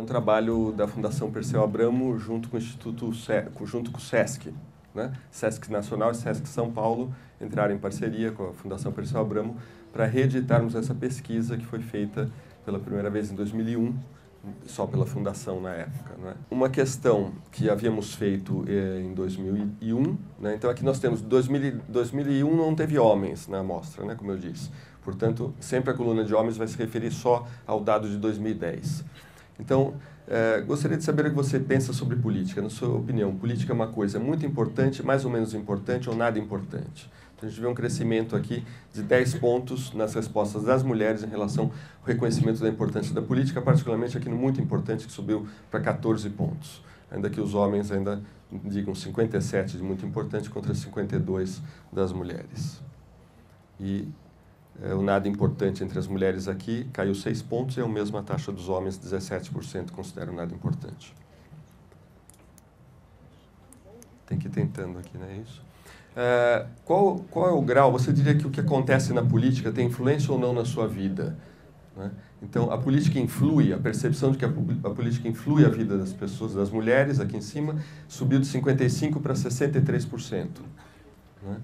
um trabalho da Fundação Perseu Abramo junto com o junto com o SESC, né? SESC Nacional e SESC São Paulo entraram em parceria com a Fundação Perseu Abramo para reeditarmos essa pesquisa que foi feita pela primeira vez em 2001, só pela Fundação na época, né? Uma questão que havíamos feito em 2001, né? Então aqui nós temos 2001 não teve homens na amostra, né? Como eu disse. Portanto, sempre a coluna de homens vai se referir só ao dado de 2010. Então, gostaria de saber o que você pensa sobre política. Na sua opinião, política é uma coisa muito importante, mais ou menos importante ou nada importante? Então, a gente vê um crescimento aqui de 10 pontos nas respostas das mulheres em relação ao reconhecimento da importância da política, particularmente aqui no muito importante, que subiu para 14 pontos. Ainda que os homens ainda digam 57 de muito importante contra 52 das mulheres. E o nada importante entre as mulheres aqui caiu 6 pontos e é a mesma taxa dos homens, 17% consideram nada importante. Tem que ir tentando aqui, não é isso? Qual é o grau? Você diria que o que acontece na política tem influência ou não na sua vida? Né? Então, a política influi, a percepção de que a política influi a vida das pessoas, das mulheres, aqui em cima, subiu de 55% para 63%. Né?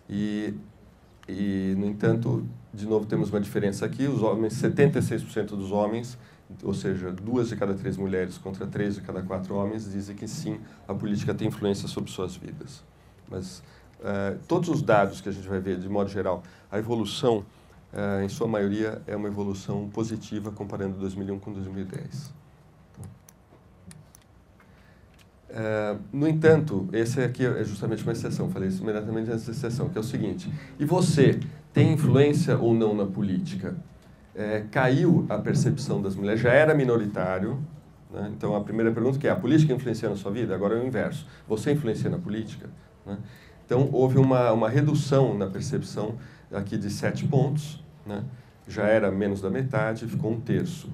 E, no entanto, de novo, temos uma diferença aqui. Os homens, 76% dos homens, ou seja, 2 de cada 3 mulheres contra 3 de cada 4 homens, dizem que sim, a política tem influência sobre suas vidas. Mas todos os dados que a gente vai ver, de modo geral, a evolução, em sua maioria, é uma evolução positiva comparando 2001 com 2010. No entanto, esse aqui é justamente uma exceção, falei isso imediatamente antes da exceção, que é o seguinte: e você tem influência ou não na política? Caiu a percepção das mulheres, já era minoritário, né? Então a primeira pergunta que é: a política influencia na sua vida? Agora é o inverso, você influencia na política? Né? Então houve uma redução na percepção aqui de 7 pontos, né? Já era menos da metade, ficou 1/3.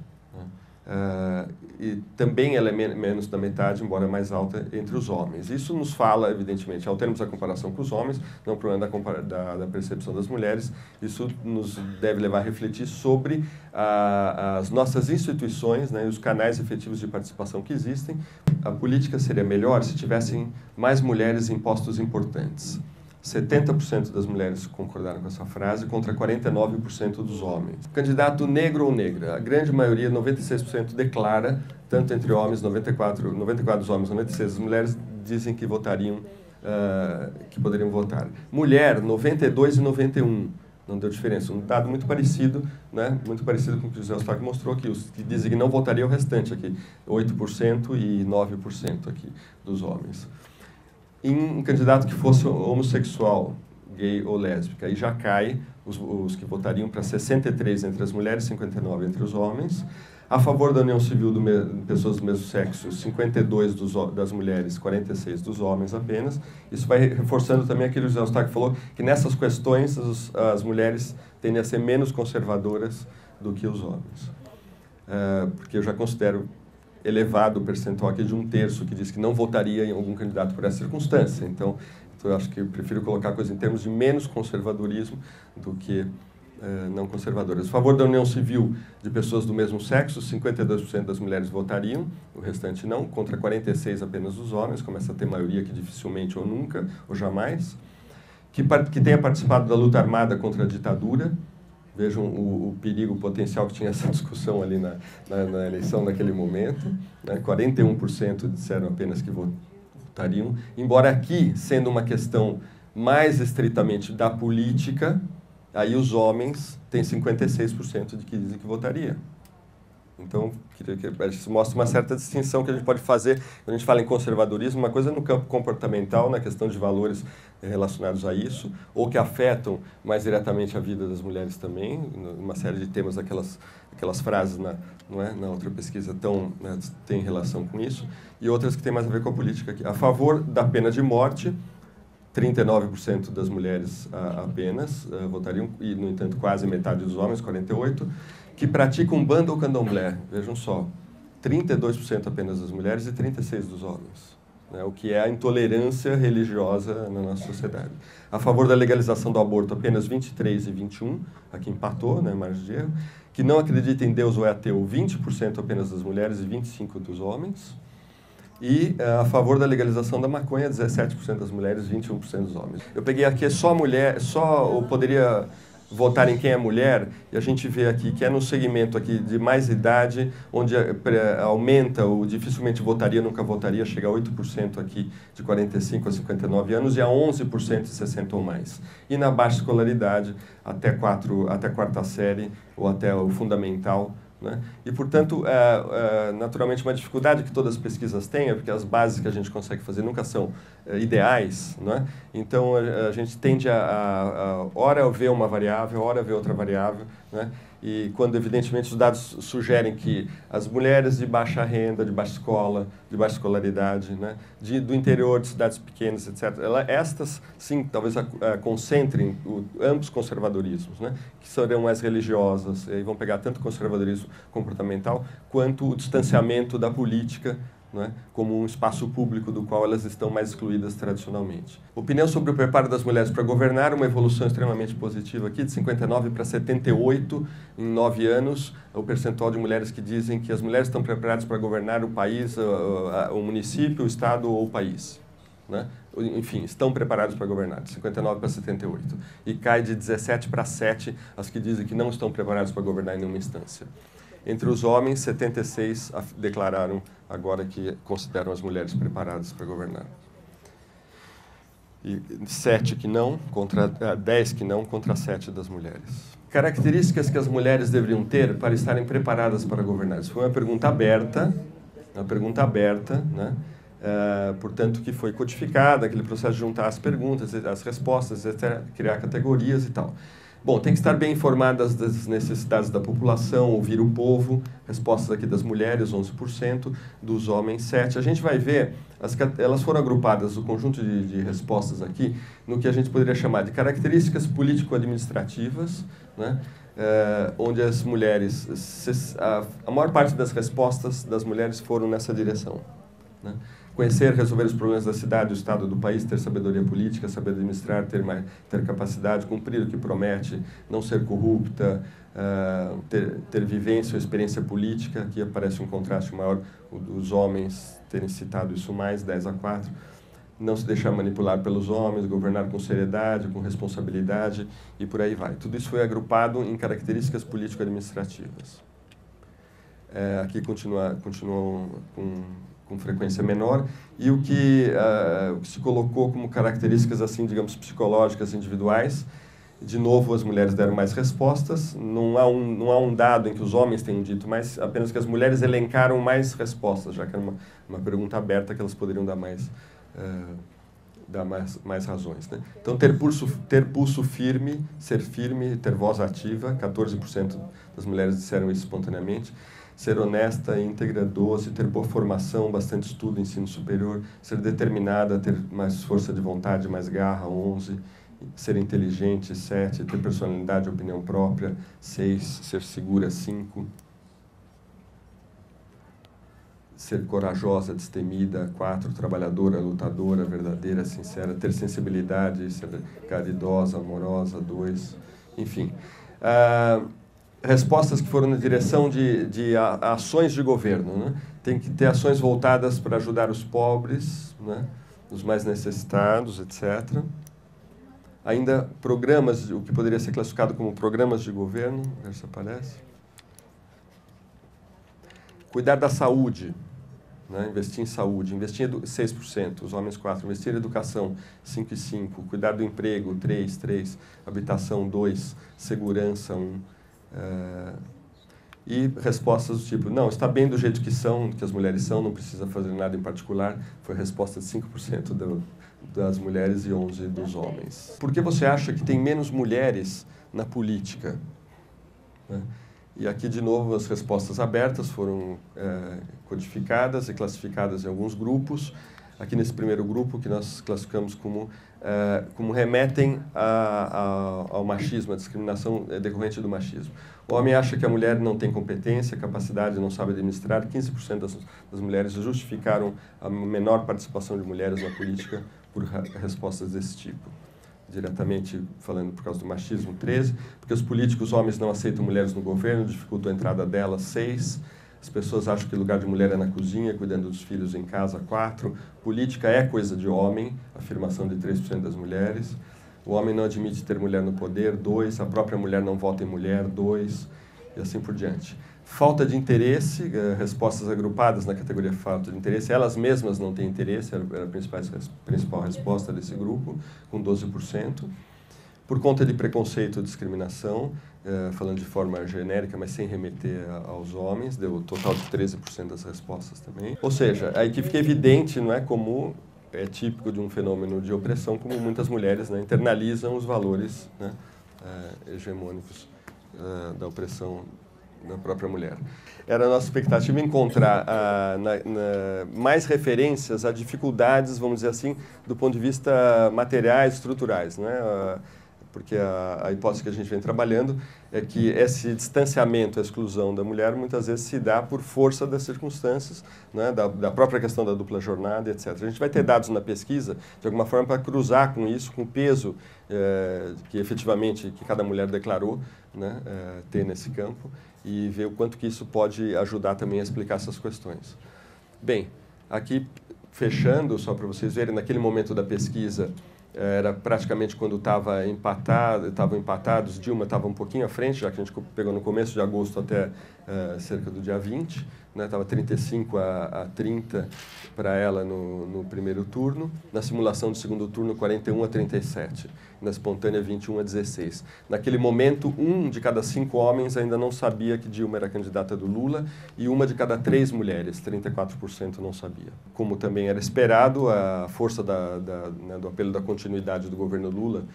E também ela é menos da metade, embora mais alta, entre os homens. Isso nos fala, evidentemente, ao termos a comparação com os homens, não o problema da percepção das mulheres, isso nos deve levar a refletir sobre as nossas instituições, né, e os canais efetivos de participação que existem. A política seria melhor se tivessem mais mulheres em postos importantes. 70% das mulheres concordaram com essa frase, contra 49% dos homens. Candidato negro ou negra, a grande maioria, 96%, declara, tanto entre homens, 94 dos homens, 96 das mulheres, dizem que votariam, que poderiam votar. Mulher, 92 e 91, não deu diferença. Um dado muito parecido, né? Muito parecido com o que o José Eustáquio mostrou aqui. Os que dizem que não votariam, o restante aqui, 8% e 9% aqui dos homens. Em um candidato que fosse homossexual, gay ou lésbica, aí já cai os que votariam para 63 entre as mulheres, 59 entre os homens. A favor da união civil de pessoas do mesmo sexo, 52 das mulheres, 46 dos homens apenas. Isso vai reforçando também aquilo que o José Eustáquio falou, que nessas questões as mulheres tendem a ser menos conservadoras do que os homens. Porque eu já considero elevado o percentual aqui de 1/3 que diz que não votaria em algum candidato por essa circunstância. Então eu acho que eu prefiro colocar a coisa em termos de menos conservadorismo do que não conservadoras. A favor da união civil de pessoas do mesmo sexo, 52% das mulheres votariam, o restante não, contra 46% apenas dos homens, começa a ter maioria que dificilmente ou nunca, ou jamais. Que tenha participado da luta armada contra a ditadura. Vejam o perigo potencial que tinha essa discussão ali na eleição naquele momento. Né? 41% disseram apenas que votariam. Embora aqui, sendo uma questão mais estritamente da política, aí os homens têm 56% de que dizem que votaria. Então, isso mostra uma certa distinção que a gente pode fazer quando a gente fala em conservadorismo, uma coisa no campo comportamental, na questão de valores relacionados a isso, ou que afetam mais diretamente a vida das mulheres também, uma série de temas, aquelas frases na outra pesquisa tem relação com isso, e outras que têm mais a ver com a política aqui. A favor da pena de morte, 39% das mulheres apenas votariam, e, no entanto, quase metade dos homens, 48%, que praticam umbanda ou candomblé, vejam só, 32% apenas das mulheres e 36% dos homens, né, o que é a intolerância religiosa na nossa sociedade. A favor da legalização do aborto, apenas 23% e 21%, aqui empatou, né, margem de erro, Que não acredita em Deus ou é ateu, 20% apenas das mulheres e 25% dos homens. E a favor da legalização da maconha, 17% das mulheres, 21% dos homens. Eu peguei aqui só mulher, eu poderia votar em quem é mulher, e a gente vê aqui que é no segmento aqui de mais idade, onde aumenta o dificilmente votaria, nunca votaria, chega a 8% aqui de 45 a 59 anos e a 11% de 60 ou mais. E na baixa escolaridade, até quarta série ou até o fundamental, né? E, portanto, naturalmente, uma dificuldade que todas as pesquisas têm é porque as bases que a gente consegue fazer nunca são ideais, né? Então, a gente tende ora ver uma variável, ora ver outra variável, né? E quando, evidentemente, os dados sugerem que as mulheres de baixa renda, de baixa escola, de baixa escolaridade, né? Do interior de cidades pequenas, etc., estas, sim, talvez concentrem ambos conservadorismos, né? Que serão mais religiosas, e vão pegar tanto o conservadorismo comportamental, quanto o distanciamento da política, né, como um espaço público do qual elas estão mais excluídas tradicionalmente. Opinião sobre o preparo das mulheres para governar, uma evolução extremamente positiva aqui, de 59 para 78 em 9 anos, o percentual de mulheres que dizem que as mulheres estão preparadas para governar o país, o município, o estado ou o país. Né? Enfim, estão preparados para governar, de 59 para 78. E cai de 17 para 7 as que dizem que não estão preparadas para governar em nenhuma instância. Entre os homens, 76 declararam agora que consideram as mulheres preparadas para governar. E 7 que não, contra 10 que não, contra 7 das mulheres. Características que as mulheres deveriam ter para estarem preparadas para governar. Isso foi uma pergunta aberta, né? Portanto, que foi codificada, aquele processo de juntar as perguntas, as respostas, etc., criar categorias e tal. Bom, tem que estar bem informadas das necessidades da população, ouvir o povo, respostas aqui das mulheres, 11%, dos homens, 7%. A gente vai ver, elas foram agrupadas, o conjunto de respostas aqui, no que a gente poderia chamar de características político-administrativas, né? Onde as mulheres, a maior parte das respostas das mulheres foram nessa direção, né? Conhecer, resolver os problemas da cidade, do estado, do país, ter sabedoria política, saber administrar, ter capacidade, cumprir o que promete, não ser corrupta, ter vivência ou experiência política. Aqui aparece um contraste maior, os homens terem citado isso mais, 10-4. Não se deixar manipular pelos homens, governar com seriedade, com responsabilidade e por aí vai. Tudo isso foi agrupado em características político-administrativas. Aqui continuam com frequência menor, e o que se colocou como características, assim, digamos, psicológicas individuais, de novo, as mulheres deram mais respostas, não há um dado em que os homens tenham dito mais, apenas que as mulheres elencaram mais respostas, já que era uma pergunta aberta que elas poderiam dar mais razões, né? Então, ter pulso firme, ser firme, ter voz ativa, 14% das mulheres disseram isso espontaneamente. Ser honesta, íntegra, doce, ter boa formação, bastante estudo, ensino superior, ser determinada, ter mais força de vontade, mais garra, 11, ser inteligente, 7, ter personalidade, opinião própria, 6, ser segura, 5, ser corajosa, destemida, 4, trabalhadora, lutadora, verdadeira, sincera, ter sensibilidade, ser caridosa, amorosa, 2, enfim. Respostas que foram na direção de ações de governo, né? Tem que ter ações voltadas para ajudar os pobres, né? Os mais necessitados, etc. Ainda programas, o que poderia ser classificado como programas de governo, ver se aparece. Cuidar da saúde, né? Investir em saúde, investir em 6%, os homens 4%, investir em educação, 5,5%, cuidar do emprego, 3%, habitação, 2%, segurança, 1%. E respostas do tipo, não, está bem do jeito que as mulheres são, não precisa fazer nada em particular. Foi a resposta de 5% das mulheres e 11% dos homens. Por que você acha que tem menos mulheres na política? Né? E aqui, de novo, as respostas abertas foram codificadas e classificadas em alguns grupos. Aqui nesse primeiro grupo, que nós classificamos como remetem ao machismo, à discriminação decorrente do machismo. O homem acha que a mulher não tem competência, capacidade, não sabe administrar. 15% das mulheres justificaram a menor participação de mulheres na política por respostas desse tipo. diretamente falando por causa do machismo, 13, porque os políticos homens não aceitam mulheres no governo, dificultam a entrada delas, 6, as pessoas acham que o lugar de mulher é na cozinha, cuidando dos filhos em casa, 4, política é coisa de homem, afirmação de 3% das mulheres, o homem não admite ter mulher no poder, 2, a própria mulher não vota em mulher, 2, e assim por diante. Falta de interesse, respostas agrupadas na categoria falta de interesse, elas mesmas não têm interesse, era a principal resposta desse grupo, com 12%. Por conta de preconceito ou discriminação, falando de forma genérica, mas sem remeter aos homens, deu um total de 13% das respostas também. Ou seja, aí que fica evidente, não é, como é típico de um fenômeno de opressão, como muitas mulheres, né, internalizam os valores, né, hegemônicos da opressão da própria mulher. Era a nossa expectativa encontrar mais referências a dificuldades, vamos dizer assim, do ponto de vista materiais, estruturais, né? Porque a hipótese que a gente vem trabalhando é que esse distanciamento, a exclusão da mulher, muitas vezes se dá por força das circunstâncias, né, da própria questão da dupla jornada, etc. A gente vai ter dados na pesquisa, de alguma forma, para cruzar com isso, com o peso que efetivamente que cada mulher declarou, né, ter nesse campo, e ver o quanto que isso pode ajudar também a explicar essas questões. Bem, aqui fechando, só para vocês verem, naquele momento da pesquisa, era praticamente quando estavam empatados, Dilma estava um pouquinho à frente, já que a gente pegou no começo de agosto até cerca do dia 20, estava 35 a 30 para ela no primeiro turno, na simulação do segundo turno 41 a 37, na espontânea 21 a 16. Naquele momento, 1 de cada 5 homens ainda não sabia que Dilma era candidata do Lula e 1 de cada 3 mulheres, 34% não sabia. Como também era esperado, a força do apelo da continuidade do governo Lula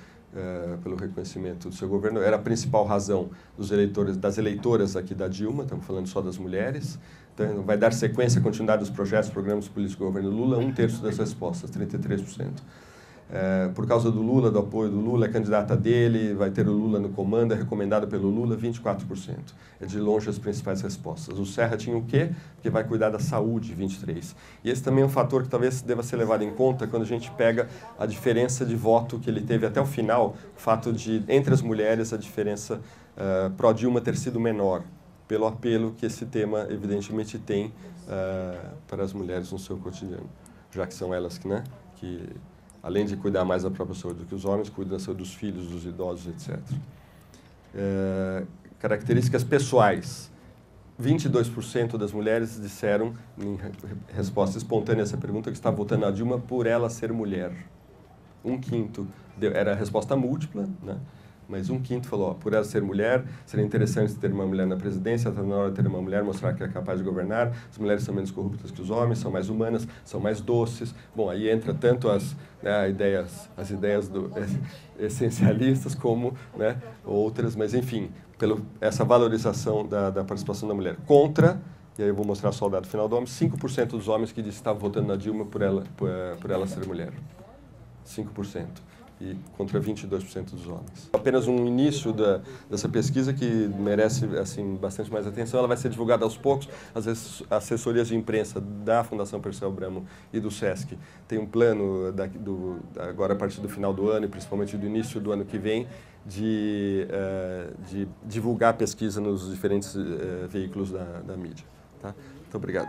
pelo reconhecimento do seu governo, era a principal razão dos eleitores, das eleitoras aqui da Dilma, estamos falando só das mulheres. Então, vai dar sequência à continuidade dos projetos, programas políticos do governo Lula, 1/3 das respostas, 33%. Por causa do Lula, do apoio do Lula, é candidata dele, vai ter o Lula no comando, é recomendada pelo Lula, 24%. É de longe as principais respostas. O Serra tinha o quê? Porque vai cuidar da saúde, 23%. E esse também é um fator que talvez deva ser levado em conta quando a gente pega a diferença de voto que ele teve até o final, o fato de, entre as mulheres, a diferença pró-Dilma ter sido menor, pelo apelo que esse tema, evidentemente, tem para as mulheres no seu cotidiano, já que são elas que além de cuidar mais da própria saúde do que os homens, cuidam da saúde dos filhos, dos idosos, etc. Características pessoais. 22% das mulheres disseram, em resposta espontânea a essa pergunta, que está votando na Dilma por ela ser mulher. 1/5 era a resposta múltipla, né? Mas 1/5 falou, por ela ser mulher, seria interessante ter uma mulher na presidência, está na hora de ter uma mulher, mostrar que é capaz de governar, as mulheres são menos corruptas que os homens, são mais humanas, são mais doces. Bom, aí entra tanto as ideias essencialistas como outras, mas enfim, essa valorização da participação da mulher. Contra, e aí eu vou mostrar só o dado final do homem, 5% dos homens que disseram que estavam votando na Dilma por ela ser mulher. 5%. E contra 22% dos homens. Apenas um início dessa pesquisa que merece assim, bastante mais atenção. Ela vai ser divulgada aos poucos. As assessorias de imprensa da Fundação Perseu Abramo e do SESC têm um plano, agora a partir do final do ano e principalmente do início do ano que vem, de divulgar a pesquisa nos diferentes veículos da mídia. Tá? Muito obrigado.